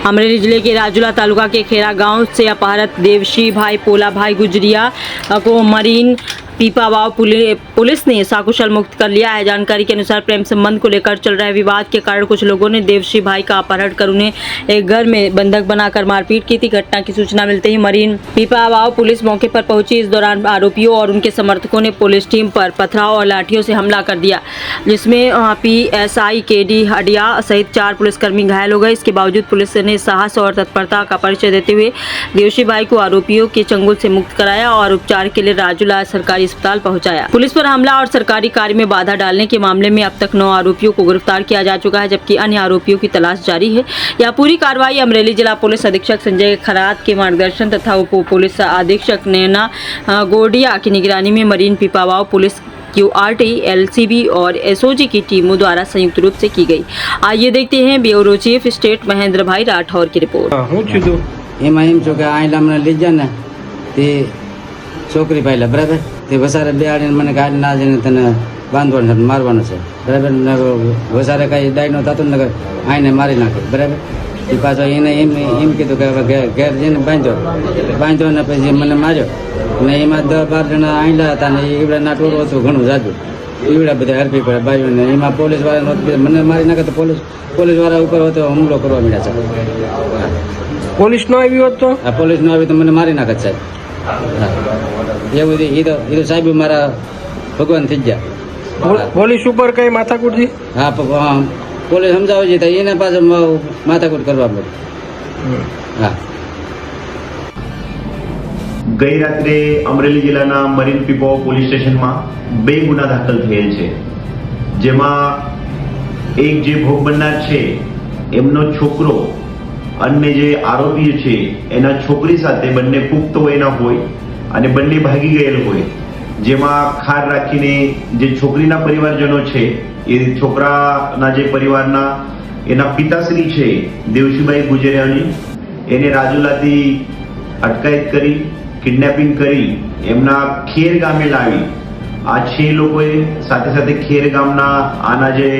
अमरेली जिले के राजूला तालुका के खेरा गांव से अपहृत देवशी भाई पोला भाई गुजरिया को मरीन पीपावाव पुलिस ने सकुशल मुक्त कर लिया है। जानकारी के अनुसार प्रेम संबंध को लेकर चल रहे विवाद के कारण कुछ लोगों ने देवशी भाई का अपहरण कर उन्हें एक घर में बंधक बनाकर मारपीट की थी। घटना की सूचना मिलते ही मरीन पीपावाव पुलिस मौके पर पहुंची। इस दौरान आरोपियों और उनके समर्थकों ने पुलिस टीम पर पथराव और लाठियों से हमला कर दिया, जिसमें PSI KD हडिया सहित 4 पुलिसकर्मी घायल हो गए। इसके बावजूद पुलिस ने साहस और तत्परता का परिचय देते हुए देवशी भाई को आरोपियों के चंगुल से मुक्त कराया और उपचार के लिए राजूला सरकारी अस्पताल पहुंचाया। पुलिस पर हमला और सरकारी कार्य में बाधा डालने के मामले में अब तक 9 आरोपियों को गिरफ्तार किया जा चुका है, जबकि अन्य आरोपियों की तलाश जारी है। यह पूरी कार्रवाई अमरेली जिला पुलिस अधीक्षक संजय खरात के मार्गदर्शन तथा उप पुलिस अधीक्षक नैना गोडिया की निगरानी में marine Pipavav police QRT LCB और SOG की टीमों द्वारा संयुक्त रूप से की गई। आइए देखते हैं ब्यूरो चीफ स्टेट महेंद्र भाई राठौर की છોકરી પાયલા બરાબર તે વસારે બેહાડીને મને ગાડી ના જઈને તને બાંધવાનું છે, મારવાનું છે બરાબર ને વસારે કાંઈ ડાયનો થતો ને આઈને મારી નાખે બરાબર। એ પાછો એને એમ કીધું કે હવે ઘેર જઈને બાંધ્યો ને પછી મને માર્યો ને એમાં 10-12 જણા આઈલા હતા ને એવડા ટોળું હતું ઘણું જાજુ, એવડા બધા હરપી પડે બાજુ ને એમાં પોલીસવાળા મને મારી નાખે તો પોલીસવાળા ઉપર હતો હુમલો કરવા મળ્યા છે। પોલીસ નો આવી હોત તો પોલીસ નો આવી તો મને મારી નાખે સાહેબ। એવું એ તો સાહેબ મારા ભગવાન થઈ ગયા। પોલીસ ઉપર કઈ માથાકૂટ થી? હા, પોલીસ સમજાવે છે તો એને પાછળ માથાકૂટ કરવા પડે। હા, ગઈ રાત્રે અમરેલી જિલ્લાના મરીન પીપાવાવ પોલીસ સ્ટેશનમાં 2 ગુના દાખલ થયેલ છે, જેમાં એક જે ભોગ બનનાર છે એમનો છોકરો अन्य जे आरोपी छे एना छोकरी साथे बंने पुख्त वयना होय अने बंने भागी गयेल होय, जेमा खार राखीने जे छोकरीना परिवारजनो छे ए छोकराना जे परिवारना एना पिताश्री छे देवशीबाई गुजरियानी एने राजूलाथी अटकायत करी किडनेपिंग करी एमना खेर गामे लावी आ 6 लोकोए साथे साथे खेर गामना आना जे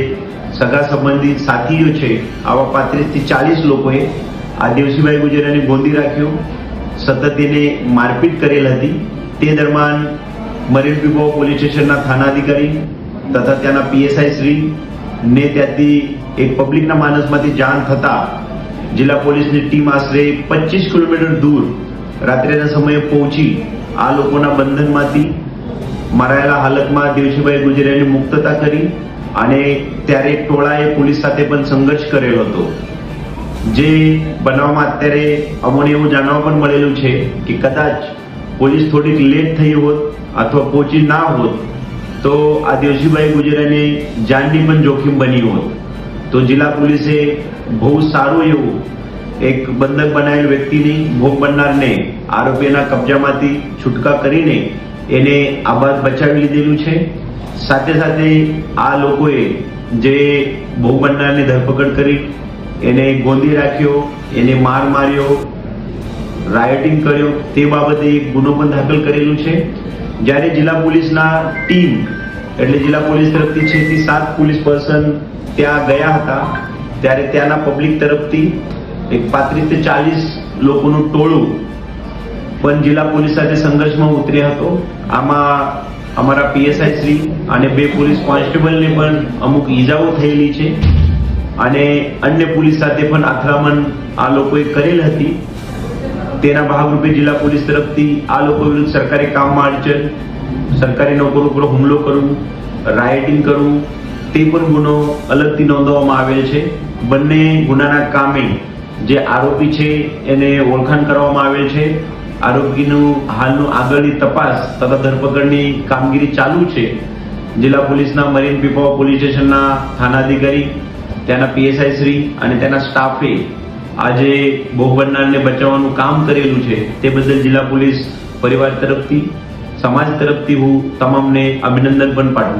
सगा संबंधी साथीओ छे आवा 35 થી 40 લોકોએ આ દેવસીભાઈ ગુજરિયાને ગોંધી રાખ્યો, સતત એને મારપીટ કરેલ હતી। તે દરમિયાન મરીન પીપાવાવ પોલીસ સ્ટેશનના થાના અધિકારી તથા ત્યાંના PSI શ્રી ને ત્યાંથી એક પબ્લિકના માનસમાંથી જાણ થતા જિલ્લા પોલીસની ટીમ આશરે 25 કિલોમીટર દૂર રાત્રેના સમયે પહોંચી આ લોકોના બંધનમાંથી મરાયેલા હાલતમાં દેવસીભાઈ ગુજરિયાની મુક્તતા કરી અને ત્યારે ટોળાએ પોલીસ સાથે પણ સંઘર્ષ કરેલો હતો। જે બનાવમાં અત્યારે અમને એવું જાણવા પણ મળેલું છે કે કદાચ પોલીસ થોડીક લેટ થઈ હોત અથવા પહોંચી ના હોત તો આ દેવસીભાઈ ગુજરિયાને જાનની પણ જોખમ બની હોત। તો જિલ્લા પોલીસે બહુ સારું એવું એક બંધક બનાવેલ વ્યક્તિની ભોગ બનનારને આરોપીના કબજામાંથી છૂટકા કરીને એને આબાદ બચાવી લીધેલું છે। સાથે સાથે આ લોકોએ જે ભોગ બનનારની ધરપકડ કરી એને ગોંધી રાખ્યો, એને માર માર્યો, રાયોટિંગ કર્યો, તે બાબતે એક ગુનો પણ દાખલ કરેલું છે। જ્યારે જિલ્લા પોલીસના ટીમ એટલે જિલ્લા પોલીસ તરફથી 6 થી 7 પોલીસ પર્સન ત્યાં ગયા હતા, ત્યારે ત્યાંના પબ્લિક તરફથી એક 35 થી 40 લોકોનું ટોળું પણ જિલ્લા પોલીસ સાથે સંઘર્ષમાં ઉતર્યા હતો। આમાં અમારા PSI શ્રી અને 2 પોલીસ કોન્સ્ટેબલને પણ અમુક ઈજાઓ થયેલી છે અને અન્ય પોલીસ સાથે પણ આક્રમણ આ લોકોએ કરેલ હતી। તેના ભાગરૂપે જિલ્લા પોલીસ તરફથી આ લોકો વિરુદ્ધ સરકારી કામમાં અડચણ, સરકારી નોકરો પર હુમલો કરવું, રાયોટિંગ કરવું તે પણ ગુનો અલગથી નોંધવામાં આવેલ છે। બંને ગુનાના કામે જે આરોપી છે એને ઓળખાણ કરવામાં આવેલ છે। આરોપીનું હાલનું આગળની તપાસ તથા ધરપકડની કામગીરી ચાલુ છે। જિલ્લા પોલીસના મરીન પીપાવાવ પોલીસ સ્ટેશનના થાનાધિકારી ત્યાંના PSI શ્રી અને તેના સ્ટાફે આજે ભોગ બનનારને બચાવવાનું કામ કરેલું છે તે બદલ જિલ્લા પોલીસ પરિવાર તરફથી સમાજ તરફથી હું તમામને અભિનંદન પણ પાઠવું।